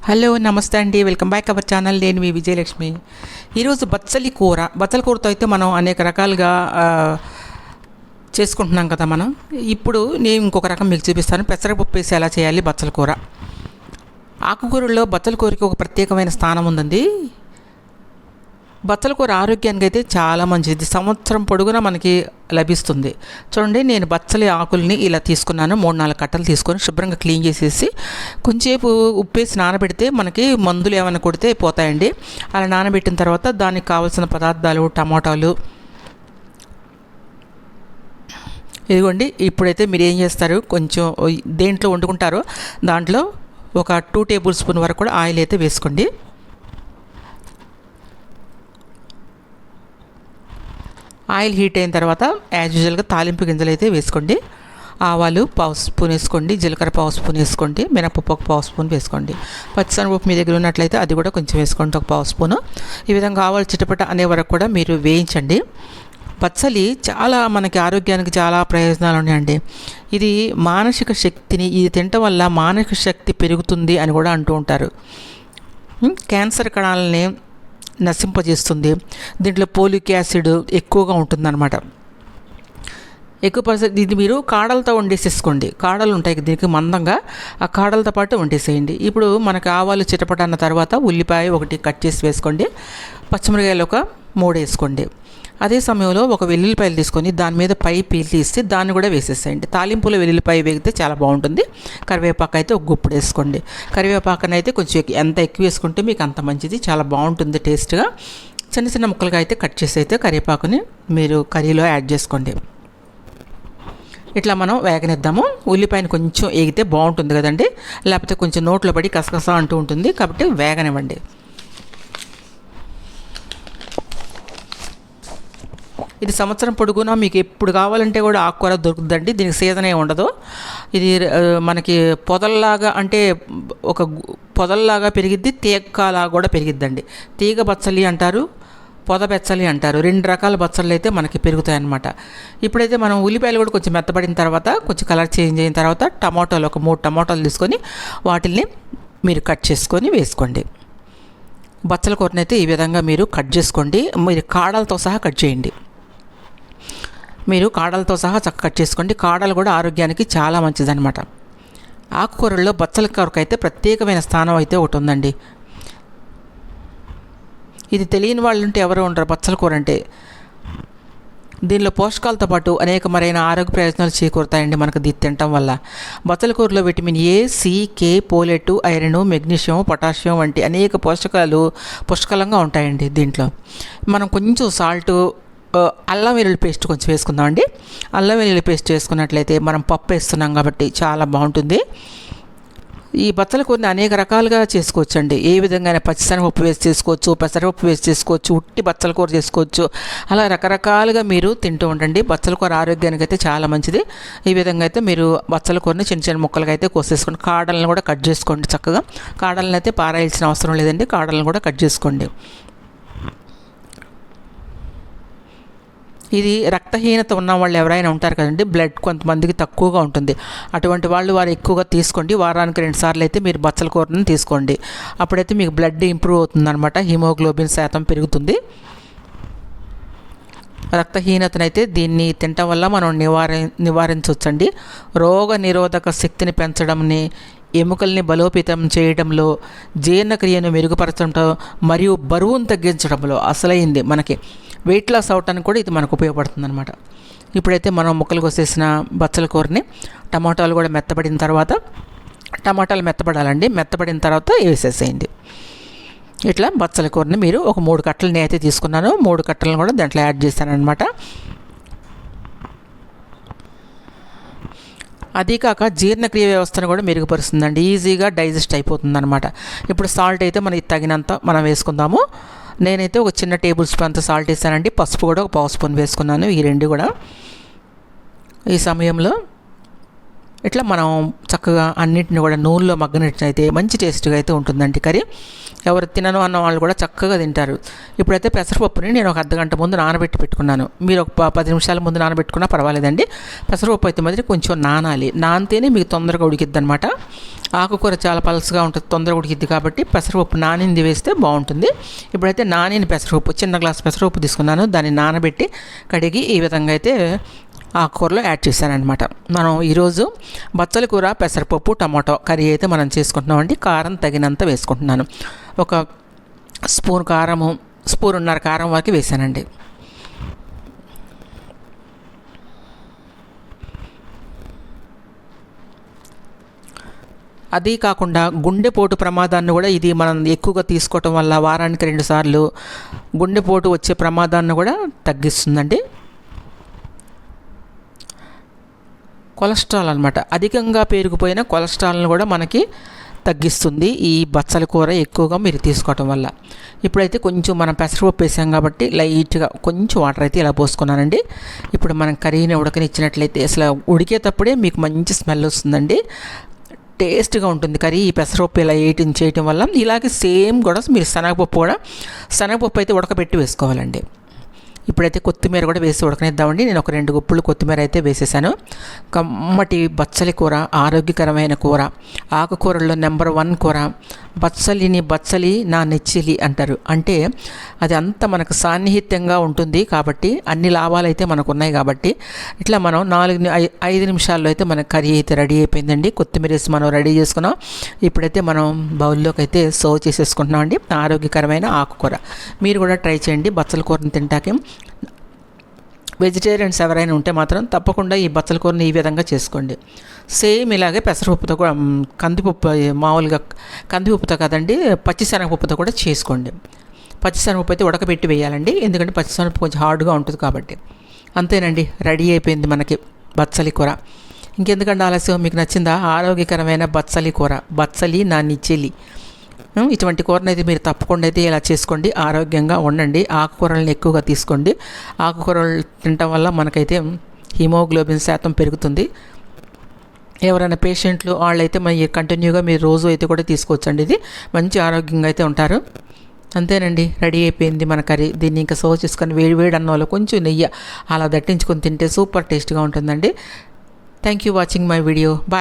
Hello నమస్తే అండి, welcome back our channel. నేను మీ విజయలక్ష్మి. ఈరోజు బచ్చలి కూరతో అయితే మనం అనేక రకాలుగా చేసుకుంటున్నాం కదా. మనం ఇప్పుడు నేను ఇంకొక రకం మీకు చూపిస్తాను. పెసరపప్పు వేసి ఎలా చేయాలి బచ్చల కూర. ఆకుకూరల్లో బచ్చల కూరకి ఒక ప్రత్యేకమైన స్థానం ఉందండి. బచ్చల కూర ఆరోగ్యానికి అయితే చాలా మంచిది, సంవత్సరం పొడుగునా మనకి లభిస్తుంది. చూడండి, నేను బచ్చలి ఆకుల్ని ఇలా తీసుకున్నాను. 3-4 కట్టలు తీసుకొని శుభ్రంగా క్లీన్ చేసేసి కొంచెంసేపు ఉప్పేసి నానబెడితే మనకి మందులు ఏమైనా కొడితే పోతాయండి. అలా నానబెట్టిన తర్వాత దానికి కావాల్సిన పదార్థాలు టమాటాలు, ఇదిగోండి. ఇప్పుడైతే మీరు ఏం చేస్తారు, కొంచెం దేంట్లో వండుకుంటారో దాంట్లో ఒక 2 టేబుల్ స్పూన్ వరకు కూడా ఆయిల్ అయితే వేసుకోండి. ఆయిల్ హీట్ అయిన తర్వాత యాజ్ యూజువల్గా తాలింపు గింజలు అయితే వేసుకోండి. ఆవాలు 1 స్పూన్ వేసుకోండి, జీలకర్ర 1 స్పూన్ వేసుకోండి, మినపప్పు ఒక 1 స్పూన్ వేసుకోండి. పచ్చిశనగపప్పు మీ దగ్గర ఉన్నట్లయితే అది కూడా కొంచెం వేసుకోండి, ఒక 1 స్పూను. ఈ విధంగా ఆవాలు చిటపట అనే వరకు కూడా మీరు వేయించండి. బచ్చలి చాలా మనకి ఆరోగ్యానికి చాలా ప్రయోజనాలు ఉన్నాయండి. ఇది మానసిక శక్తిని, ఇది తినటం వల్ల మానసిక శక్తి పెరుగుతుంది అని కూడా అంటూ ఉంటారు. క్యాన్సర్ కణాలని నశింపజేస్తుంది. దీంట్లో పోలిక్ యాసిడ్ ఎక్కువగా ఉంటుందన్నమాట. ఎక్కువ పర్సెంట్ ఇది మీరు కాడలతో వండేసేసుకోండి. కాడలు ఉంటాయి దీనికి మందంగా, ఆ కాడలతో పాటు వండేసేయండి. ఇప్పుడు మనకు ఆవాలు చిటపట అన్న తర్వాత ఉల్లిపాయ 1 కట్ చేసి వేసుకోండి. పచ్చిమిరకాయలు ఒక 3 వేసుకోండి. అదే సమయంలో ఒక వెల్లుల్లిపాయలు తీసుకొని దాని మీద పీల్ తీసి దాన్ని కూడా వేసేసేయండి. తాలింపులో వెల్లుల్లిపాయ వేగితే చాలా బాగుంటుంది. కరివేపాకు అయితే ఒక గుప్పుడు వేసుకోండి. కరివేపాకుని అయితే కొంచెం ఎంత ఎక్కువ వేసుకుంటే మీకు అంత మంచిది, చాలా బాగుంటుంది టేస్ట్గా. చిన్న చిన్న ముక్కలుగా అయితే కట్ చేసి అయితే కరివేపాకుని మీరు కర్రీలో యాడ్ చేసుకోండి. ఇట్లా మనం వేగనిద్దాము. ఉల్లిపాయని కొంచెం వేగితే బాగుంటుంది కదండి, లేకపోతే కొంచెం నోట్లో పడి కసకస అంటూ ఉంటుంది. కాబట్టి వేగనివ్వండి. ఇది సంవత్సరం పొడుగునా మీకు ఎప్పుడు కావాలంటే కూడా ఆకుకూర దొరుకుతుందండి. దీనికి సీజన్ ఏమి ఉండదు. ఇది మనకి పొదల్లాగా, అంటే ఒక పొదల్లాగా పెరిగిద్ది, తీగలాగా కూడా పెరిగిద్దండి. తీగ బచ్చలి అంటారు, పొద బచ్చలి అంటారు. 2 రకాల బచ్చలు అయితే మనకి పెరుగుతాయన్నమాట. ఇప్పుడైతే మనం ఉల్లిపాయలు కూడా కొంచెం మెత్తబడిన తర్వాత, కొంచెం కలర్ చేంజ్ అయిన తర్వాత టమాటాలు ఒక 3 టమాటాలు తీసుకొని వాటిల్ని మీరు కట్ చేసుకొని వేసుకోండి. బచ్చల కూరనైతే ఈ విధంగా మీరు కట్ చేసుకోండి. మీరు కాడలతో సహా కట్ చేయండి. మీరు కాడలతో సహా చక్కగా కట్ చేసుకోండి. కాడలు కూడా ఆరోగ్యానికి చాలా మంచిదన్నమాట. ఆకుకూరల్లో బచ్చల కూరకు అయితే ప్రత్యేకమైన స్థానం అయితే ఒకటి ఉందండి. ఇది తెలియని వాళ్ళు ఉంటే ఎవరు ఉండరు. బచ్చల కూర అంటే దీనిలో పోషకాలతో పాటు అనేక మరైన ఆరోగ్య ప్రయోజనాలు చేకూరుతాయండి మనకు ఇది తినటం వల్ల. బచ్చల కూరలో vitamin A, C, K, folate, iron, magnesium, potassium వంటి అనేక పోషకాలు పుష్కలంగా ఉంటాయండి. దీంట్లో మనం కొంచెం సాల్టు, అల్లం వెల్లుల్లి పేస్ట్ కొంచెం వేసుకుందామండి. అల్లం వెల్లుల్లి పేస్ట్ వేసుకున్నట్లయితే మనం పప్పు వేస్తున్నాం కాబట్టి చాలా బాగుంటుంది. ఈ బచ్చల కూరని అనేక రకాలుగా చేసుకోవచ్చండి. ఏ విధంగా పచ్చిశనగపప్పు వేసి చేసుకోవచ్చు, పెసరపప్పు వేసి చేసుకోవచ్చు, ఉట్టి బచ్చల కూర చేసుకోవచ్చు. అలా రకరకాలుగా మీరు తింటూ ఉండండి. బచ్చల కూర ఆరోగ్యానికి అయితే చాలా మంచిది. ఈ విధంగా అయితే మీరు బచ్చల కూరని చిన్న చిన్న ముక్కలుగా అయితే కోసేసుకోండి. కాడలను కూడా కట్ చేసుకోండి చక్కగా. కాడలను అయితే పారాయాల్సిన అవసరం లేదండి, కాడలను కూడా కట్ చేసుకోండి. ఇది రక్తహీనత ఉన్న వాళ్ళు ఎవరైనా ఉంటారు కదండి, బ్లడ్ కొంతమందికి తక్కువగా ఉంటుంది. అటువంటి వారు ఎక్కువగా తీసుకోండి. వారానికి 2 సార్లు అయితే మీరు బచ్చల కూరని తీసుకోండి. అప్పుడైతే మీకు బ్లడ్ ఇంప్రూవ్ అవుతుందన్నమాట, హిమోగ్లోబిన్ శాతం పెరుగుతుంది. రక్తహీనతనైతే దీన్ని తినటం వల్ల మనం నివారించవచ్చండి. రోగ నిరోధక శక్తిని పెంచడంని, ఎముకల్ని బలోపేతం చేయడంలో, జీర్ణక్రియను మెరుగుపరచడంలో మరియు బరువును తగ్గించడంలో అసలైంది. మనకి వెయిట్ లాస్ అవటానికి కూడా ఇది మనకు ఉపయోగపడుతుంది అనమాట. ఇప్పుడైతే మనం ముక్కలు కోసేసిన బచ్చల కూరని, టమాటాలు కూడా మెత్తబడిన తర్వాత, టమాటాలు మెత్తబడాలండి, మెత్తబడిన తర్వాత వేసేసేయండి. ఇట్లా బచ్చల కూరని మీరు ఒక 3 కట్టలు నేనైతే తీసుకున్నాను. 3 కట్టలను కూడా దాంట్లో యాడ్ చేశాను అనమాట. అదీ కాక జీర్ణక్రియ వ్యవస్థను కూడా మెరుగుపరుస్తుందండి, ఈజీగా డైజెస్ట్ అయిపోతుంది అనమాట. ఇప్పుడు సాల్ట్ అయితే మనకి తగినంత మనం వేసుకుందాము. నేనైతే ఒక చిన్న టేబుల్ స్పూన్ అంత సాల్ట్ వేసానండి. పసుపు కూడా ఒక 1 స్పూన్ వేసుకున్నాను. ఈ 2 కూడా ఈ సమయంలో ఇట్లా మనం చక్కగా అన్నింటిని కూడా నూనెలో మగ్గనట్లయితే మంచి టేస్ట్గా అయితే ఉంటుందండి కర్రీ. ఎవరు తినను అన్న వాళ్ళు కూడా చక్కగా తింటారు. ఇప్పుడైతే పెసరపప్పుని నేను ఒక అర్ధగంట ముందు నానబెట్టి పెట్టుకున్నాను. మీరు ఒక 10 నిమిషాల ముందు నానబెట్టుకున్నా పర్వాలేదండి. పెసరపప్పు అయితే మాత్రం కొంచెం నానాలి, నానితేనే మీకు తొందరగా ఉడికిద్ది అనమాట. ఆకుకూర చాలా పలసగా ఉంటుంది, తొందరగా ఉడికిద్ది కాబట్టి పెసరపప్పు నానింది వేస్తే బాగుంటుంది. ఇప్పుడైతే నానిన పెసరపప్పు, చిన్న గ్లాస్ పెసరపప్పు తీసుకున్నాను, దాన్ని నానబెట్టి కడిగి ఈ విధంగా అయితే ఆకుకూరలో యాడ్ చేశానమాట. మనం ఈరోజు బచ్చలి కూర, పెసరపప్పు, టమాటో కర్రీ అయితే మనం చేసుకుంటున్నామండి. కారం తగినంత వేసుకుంటున్నాను. ఒక స్పూన్ కారము, స్పూన్నర కారం వరకు వేసానండి. అది కాకుండా గుండెపోటు ప్రమాదాన్ని కూడా ఇది మనం ఎక్కువగా తీసుకోవటం వల్ల వారానికి 2 సార్లు గుండెపోటు వచ్చే ప్రమాదాన్ని కూడా తగ్గిస్తుందండి. కొలెస్ట్రాల్ అనమాట, అధికంగా పెరిగిపోయిన కొలెస్ట్రాల్ని కూడా మనకి తగ్గిస్తుంది ఈ బచ్చలి కూర ఎక్కువగా మీరు తీసుకోవటం వల్ల. ఇప్పుడైతే కొంచెం మనం పెసరపప్పు వేసాం కాబట్టి లైట్గా కొంచెం వాటర్ అయితే ఇలా పోసుకున్నానండి. ఇప్పుడు మనం కర్రీని ఉడకనిచ్చినట్లయితే అసలు ఉడికేటప్పుడే మీకు మంచి స్మెల్ వస్తుందండి, టేస్ట్గా ఉంటుంది కర్రీ. ఈ పెసరపప్పు ఇలా చేయటం వల్ల. ఇలాగే సేమ్ కూడా మీరు శనగపప్పు అయితే ఉడకబెట్టి వేసుకోవాలండి. ఇప్పుడైతే కొత్తిమీర కూడా వేసి ఉడకనిద్దామండి. నేను ఒక 2 గుప్పులు కొత్తిమీర అయితే వేసేసాను. కమ్మటి బచ్చలి కూర, ఆరోగ్యకరమైన కూర, ఆకుకూరల్లో నెంబర్ 1 కూర. బచ్చలి నా నెచ్చిలి అంటారు, అంటే అది అంత మనకు సాన్నిహిత్యంగా ఉంటుంది కాబట్టి అన్ని లాభాలు అయితే మనకు ఉన్నాయి కాబట్టి ఇట్లా మనం 4-5 నిమిషాల్లో అయితే మన కర్రీ అయితే రెడీ అయిపోయిందండి. కొత్తిమీర వేసి మనం రెడీ చేసుకున్నాం. ఇప్పుడైతే మనం బౌల్లోకి అయితే సర్వ్ చేసేసుకుంటున్నాం అండి. ఆరోగ్యకరమైన ఆకుకూర మీరు కూడా ట్రై చేయండి. బచ్చల కూరని తింటాకే వెజిటేరియన్స్ ఎవరైనా ఉంటే మాత్రం తప్పకుండా ఈ బచ్చల కూరని ఈ విధంగా చేసుకోండి. సేమ్ ఇలాగే పెసరపప్పుతో కూడా, మామూలుగా కందిపప్పుతో కాదండి, పచ్చిశనగపప్పుతో కూడా చేసుకోండి. పచ్చిశనగపప్పు అయితే ఉడకబెట్టి వేయాలండి, ఎందుకంటే పచ్చిశనగపప్పు కొంచెం హార్డ్గా ఉంటుంది కాబట్టి. అంతేనండి, రెడీ అయిపోయింది మనకి బచ్చలి కూర. ఇంకెందుకంటే ఆలస్యం, మీకు నచ్చిందా? ఆరోగ్యకరమైన బచ్చలి కూర, బచ్చలి నా నిచ్చెలి. ఇటువంటి కూరను అయితే మీరు తప్పకుండా అయితే ఇలా చేసుకోండి, ఆరోగ్యంగా ఉండండి. ఆకుకూరలను ఎక్కువగా తీసుకోండి. ఆకుకూరలు తినటం వల్ల మనకైతే హిమోగ్లోబిన్ శాతం పెరుగుతుంది. ఎవరైనా పేషెంట్లు వాళ్ళైతే మన కంటిన్యూగా మీరు రోజు అయితే కూడా తీసుకోవచ్చండి. ఇది మంచి ఆరోగ్యంగా అయితే ఉంటారు. అంతేనండి, రెడీ అయిపోయింది మన కర్రీ. దీన్ని ఇంకా సర్వ్ చేసుకొని వేడి అన్నంలో కొంచెం నెయ్యి అలా దట్టించుకొని తింటే సూపర్ టేస్ట్గా ఉంటుందండి. Thank you watching my video. Bye.